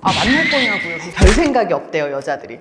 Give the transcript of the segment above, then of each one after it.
아, 만날 거냐고요. 별 생각이 없대요, 여자들이.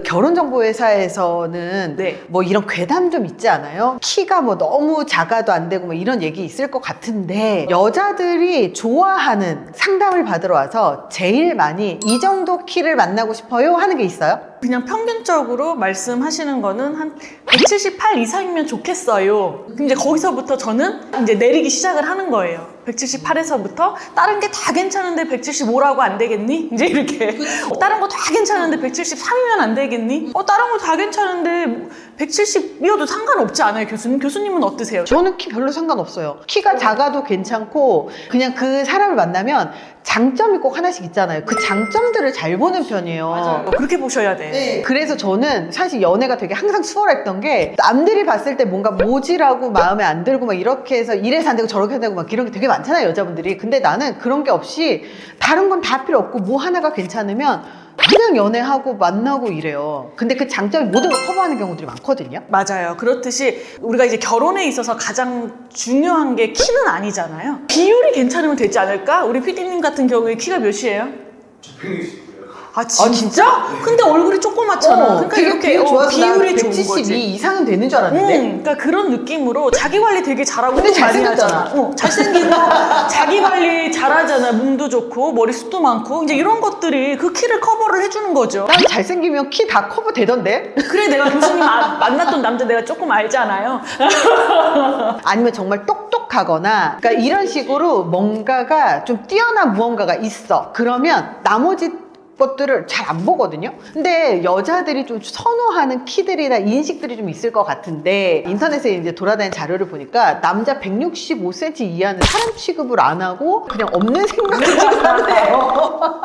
결혼정보회사에서는 네. 뭐 이런 괴담 좀 있지 않아요? 키가 뭐 너무 작아도 안 되고 뭐 이런 얘기 있을 것 같은데 여자들이 좋아하는 상담을 받으러 와서 제일 많이 이 정도 키를 만나고 싶어요 하는 게 있어요? 그냥 평균적으로 말씀하시는 거는 한 178 이상이면 좋겠어요. 이제 거기서부터 저는 이제 내리기 시작을 하는 거예요. 178에서부터 다른 게 다 괜찮은데 175라고 안 되겠니? 이제 이렇게 다른 거 다 괜찮은데 173이면 안 되겠니? 다른 거 다 괜찮은데 170이어도 상관없지 않아요, 교수님? 교수님은 어떠세요? 저는 키 별로 상관없어요. 키가 작아도 괜찮고 그냥 그 사람을 만나면 장점이 꼭 하나씩 있잖아요. 그 장점들을 잘 보는 편이에요. 맞아요. 그렇게 보셔야 돼. 네. 그래서 저는 사실 연애가 되게 항상 수월했던 게 남들이 봤을 때 뭔가 모질하고 마음에 안 들고 막 이렇게 해서 이래서 안 되고 저렇게 안 되고 막 이런 게 되게 많잖아요, 여자분들이. 근데 나는 그런 게 없이 다른 건 다 필요 없고 뭐 하나가 괜찮으면 그냥 연애하고 만나고 이래요. 근데 그 장점이 모든 걸 커버하는 경우들이 많거든요. 맞아요. 그렇듯이 우리가 이제 결혼에 있어서 가장 중요한 게 키는 아니잖아요. 비율이 괜찮으면 되지 않을까? 우리 PD님 같은 경우에 키가 몇이에요? 저 160이요. 아 진짜? 근데 얼굴이 조그맣잖아. 그러니까 이렇게 비율이 좋은 172 거지. 이상은 되는 줄 알았는데. 그러니까 그런 느낌으로 자기 관리 되게 잘하고 근데 운동 많이 잘생겼잖아. 하잖아. 잘생기고 자기 관리 잘하잖아. 몸도 좋고 머리숱도 많고 이제 이런 것들이 그 키를 커버를 해주는 거죠. 난 잘생기면 키 다 커버 되던데? 그래 내가 교수님 만났던 남자 내가 조금 알잖아요. 아니면 정말 똑똑하거나 그러니까 이런 식으로 뭔가가 좀 뛰어난 무언가가 있어. 그러면 나머지 것들을 잘 안 보거든요. 근데 여자들이 좀 선호하는 키들이나 인식들이 좀 있을 것 같은데 인터넷에 이제 돌아다니는 자료를 보니까 남자 165cm 이하는 사람 취급을 안 하고 그냥 없는 생각을 하네요.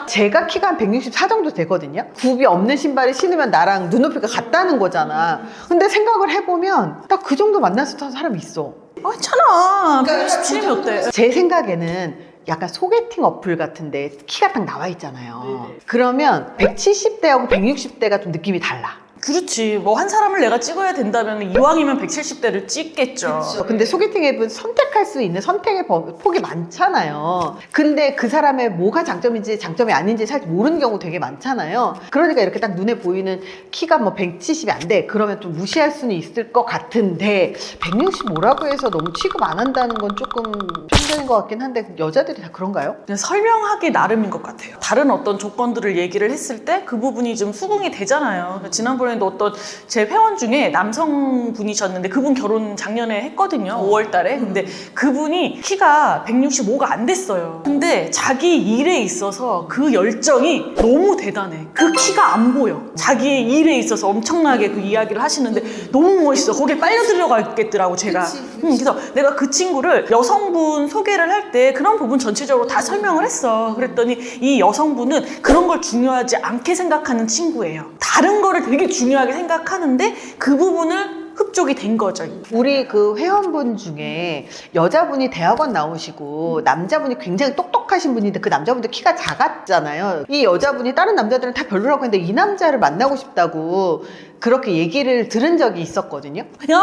제가 키가 한 164 정도 되거든요. 굽이 없는 신발을 신으면 나랑 눈높이가 같다는 거잖아. 근데 생각을 해보면 딱 그 정도 만났었던 사람이 있어. 괜찮아. 167이면 어때? 제 생각에는 약간 소개팅 어플 같은데 키가 딱 나와 있잖아요. 그러면 170대하고 160대가 좀 느낌이 달라. 그렇지. 뭐 한 사람을 내가 찍어야 된다면 이왕이면 170대를 찍겠죠. 근데 소개팅 앱은 선택할 수 있는 선택의 폭이 많잖아요. 근데 그 사람의 뭐가 장점인지 장점이 아닌지 사실 모르는 경우 되게 많잖아요. 그러니까 이렇게 딱 눈에 보이는 키가 뭐 170이 안 돼. 그러면 좀 무시할 수는 있을 것 같은데 165라고 해서 너무 취급 안 한다는 건 조금 편견인 것 같긴 한데 여자들이 다 그런가요? 그냥 설명하기 나름인 것 같아요. 다른 어떤 조건들을 얘기를 했을 때 그 부분이 좀 수긍이 되잖아요. 지난번에도 어떤 제 회원 중에 남성분이셨는데 그분 결혼 작년에 했거든요. 5월 달에. 근데 그분이 키가 165가 안 됐어요. 근데 자기 일에 있어서 그 열정이 너무 대단해. 그 키가 안 보여. 자기의 일에 있어서 엄청나게 그 이야기를 하시는데 너무 멋있어. 거기에 빨려 들어가겠더라고 제가. 그래서 내가 그 친구를 여성분 소개를 할 때 그런 부분 전체적으로 다 설명을 했어. 그랬더니 이 여성분은 그런 걸 중요하지 않게 생각하는 친구예요. 다른 거를 되게 중요하게 생각하는데 그 부분을 흡족이 된 거죠. 우리 그 회원분 중에 여자분이 대학원 나오시고 남자분이 굉장히 똑똑하신 분인데 그 남자분도 키가 작았잖아요. 이 여자분이 다른 남자들은 다 별로라고 했는데 이 남자를 만나고 싶다고 그렇게 얘기를 들은 적이 있었거든요. 야!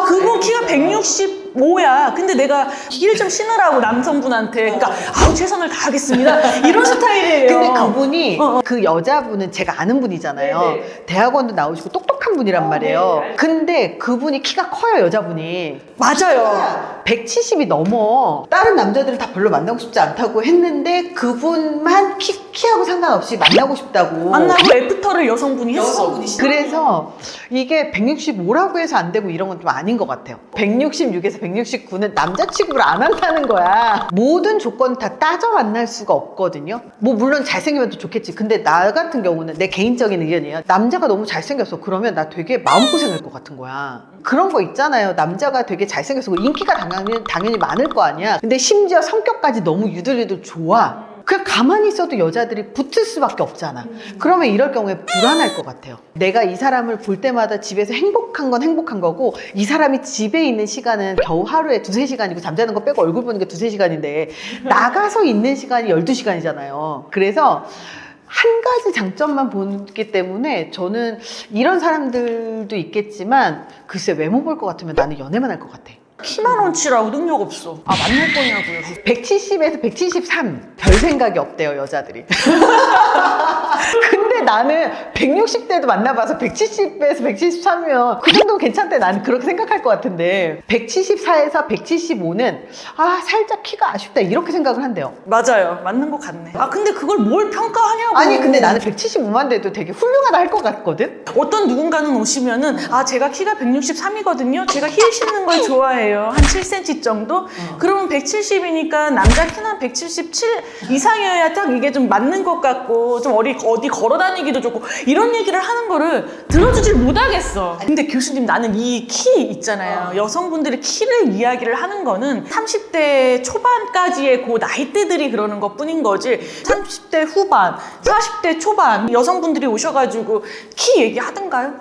그분 키가 165야. 근데 내가 힐 좀 신으라고 남성분한테 그러니까 최선을 다하겠습니다. 이런 스타일이에요. 근데 그분이 그 여자분은 제가 아는 분이잖아요. 네네. 대학원도 나오시고 똑똑한 분이란 말이에요. 네. 근데 그분이 키가 커요, 여자분이. 맞아요. 170이 넘어. 다른 남자들은 다 별로 만나고 싶지 않다고 했는데 그분만 키하고 상관없이 만나고 싶다고. 만나고 애프터를 여성분이 했어. 그래서 이게 165라고 해서 안 되고 이런 건 좀 아닌 것 같아요. 166에서 169는 남자 취급을 안 한다는 거야. 모든 조건 다 따져 만날 수가 없거든요. 뭐 물론 잘생기면 더 좋겠지. 근데 나 같은 경우는 내 개인적인 의견이에요. 남자가 너무 잘생겼어. 그러면 나 되게 마음고생할 것 같은 거야. 그런 거 있잖아요. 남자가 되게 잘생겨서 인기가 당연히 많을 거 아니야. 근데 심지어 성격까지 너무 유들유들 좋아. 그냥 가만히 있어도 여자들이 붙을 수밖에 없잖아. 그러면 이럴 경우에 불안할 것 같아요. 내가 이 사람을 볼 때마다 집에서 행복한 건 행복한 거고 이 사람이 집에 있는 시간은 겨우 하루에 2-3시간이고 잠자는 거 빼고 얼굴 보는 게 2-3시간인데 나가서 있는 시간이 12시간이잖아요. 그래서 한 가지 장점만 보기 때문에 저는 이런 사람들도 있겠지만 글쎄 외모 볼 것 같으면 나는 연애만 할 것 같아. 키만 원치라고 능력 없어. 아, 만날 거냐고요. 170에서 173. 별 생각이 없대요, 여자들이. 근데 나는 160대도 만나봐서 170에서 173이면 그 정도면 괜찮대. 나는 그렇게 생각할 것 같은데 174에서 175는 아, 살짝 키가 아쉽다. 이렇게 생각을 한대요. 맞아요. 맞는 것 같네. 아, 근데 그걸 뭘 평가하냐고. 아니, 근데 나는 175만 돼도 되게 훌륭하다 할 것 같거든? 어떤 누군가는 오시면은 아, 제가 키가 163이거든요. 제가 힐 신는 걸 좋아해요. 한 7cm 정도? 그러면 170이니까 남자 키는 한 177 이상이어야 딱 이게 좀 맞는 것 같고 좀 어디 걸어 다니기도 좋고 이런 얘기를 하는 거를 들어주질 못하겠어. 근데 교수님, 나는 이 키 있잖아요. 여성분들이 키를 이야기를 하는 거는 30대 초반까지의 그 나이대들이 그러는 것 뿐인 거지 30대 후반, 40대 초반 여성분들이 오셔가지고 키 얘기하던가요?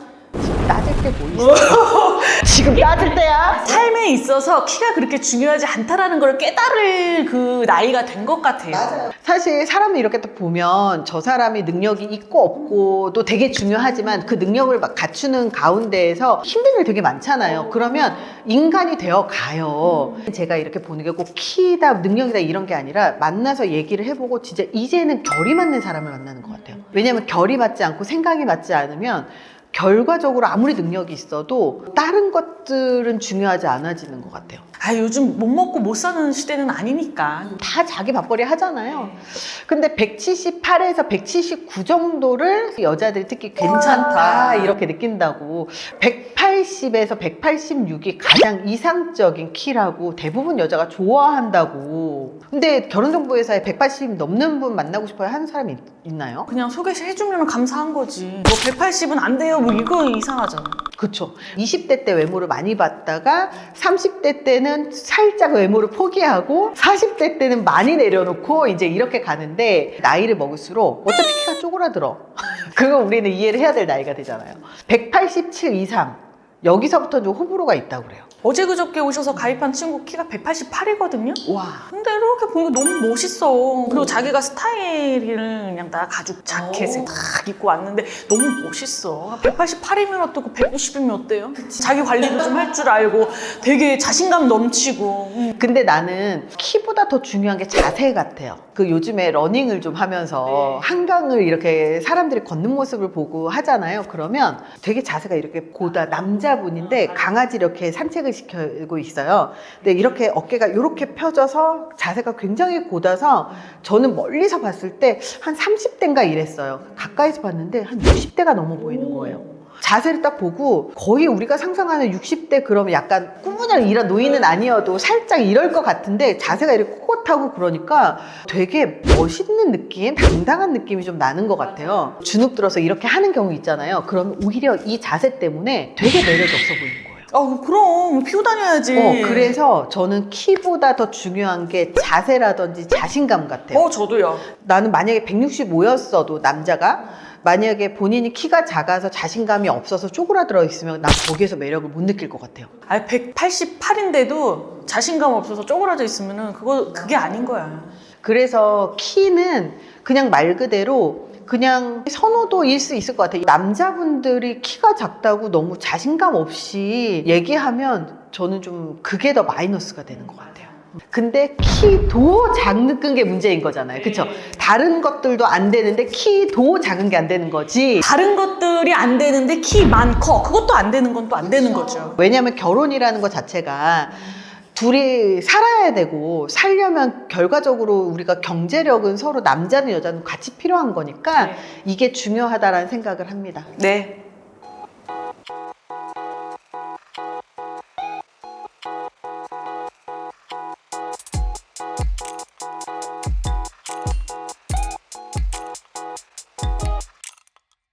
따질 게 뭐 있어? 지금 따질 때야? 삶에 있어서 키가 그렇게 중요하지 않다라는 걸 깨달을 그 나이가 된 것 같아요. 맞아요. 사실 사람을 이렇게 딱 보면 저 사람이 능력이 있고 없고도 되게 중요하지만 그 능력을 막 갖추는 가운데에서 힘든 일 되게 많잖아요. 그러면 인간이 되어 가요. 제가 이렇게 보는 게 꼭 키다, 능력이다 이런 게 아니라 만나서 얘기를 해보고 진짜 이제는 결이 맞는 사람을 만나는 것 같아요. 왜냐면 결이 맞지 않고 생각이 맞지 않으면 결과적으로 아무리 능력이 있어도 다른 것들은 중요하지 않아지는 것 같아요. 아, 요즘 못 먹고 못 사는 시대는 아니니까. 다 자기 밥벌이 하잖아요. 근데 178에서 179 정도를 여자들이 특히 괜찮다 이렇게 느낀다고. 180에서 186이 가장 이상적인 키라고 대부분 여자가 좋아한다고. 근데 결혼정보회사에 180 넘는 분 만나고 싶어요 하는 사람이 있나요? 그냥 소개해주면 감사한 거지. 뭐 180은 안 돼요. 뭐 이거 이상하잖아. 그쵸. 20대 때 외모를 많이 봤다가 30대 때는 살짝 외모를 포기하고 40대 때는 많이 내려놓고 이제 이렇게 가는데 나이를 먹을수록 어차피 키가 쪼그라들어. 그거 우리는 이해를 해야 될 나이가 되잖아요. 187 이상 여기서부터 좀 호불호가 있다고 그래요. 어제 그저께 오셔서 가입한 친구 키가 188이거든요? 와. 근데 이렇게 보니까 너무 멋있어. 그리고 자기가 스타일을 그냥 다 가죽 자켓에 딱 입고 왔는데 너무 멋있어. 188이면 어떻고 190이면 어때요? 자기 관리도 좀 할 줄 알고 되게 자신감 넘치고. 근데 나는 키보다 더 중요한 게 자세 같아요. 그 요즘에 러닝을 좀 하면서 한강을 이렇게 사람들이 걷는 모습을 보고 하잖아요. 그러면 되게 자세가 이렇게 고다, 남자분인데 강아지 이렇게 산책을 시키고 있어요. 근데 이렇게 어깨가 이렇게 펴져서 자세가 굉장히 고다서 저는 멀리서 봤을 때 한 30대인가 이랬어요. 가까이서 봤는데 한 60대가 넘어 보이는 거예요. 자세를 딱 보고 거의 우리가 상상하는 60대 그러면 약간 꾸무냥 이런 노인은 아니어도 살짝 이럴 것 같은데 자세가 이렇게 꼿꼿하고 그러니까 되게 멋있는 느낌, 당당한 느낌이 좀 나는 것 같아요. 주눅 들어서 이렇게 하는 경우 있잖아요. 그러면 오히려 이 자세 때문에 되게 매력이 없어 보이는 거예요. 그럼 피고 다녀야지. 그래서 저는 키보다 더 중요한 게 자세라든지 자신감 같아요. 저도요. 나는 만약에 165였어도 남자가 만약에 본인이 키가 작아서 자신감이 없어서 쪼그라들어 있으면 난 거기에서 매력을 못 느낄 것 같아요. 188인데도 자신감 없어서 쪼그라져 있으면은 그게 아닌 거야. 그래서 키는 그냥 말 그대로 그냥 선호도일 수 있을 것 같아요. 남자분들이 키가 작다고 너무 자신감 없이 얘기하면 저는 좀 그게 더 마이너스가 되는 것 같아요. 근데 키도 작은 게 문제인 거잖아요. 그쵸? 다른 것들도 안 되는데 키도 작은 게 안 되는 거지. 다른 것들이 안 되는데 키만 커. 그것도 안 되는 건 또 안 되는 거죠. 왜냐하면 결혼이라는 것 자체가 둘이 살아야 되고 살려면 결과적으로 우리가 경제력은 서로 남자는 여자는 같이 필요한 거니까 이게 중요하다라는 생각을 합니다. 네.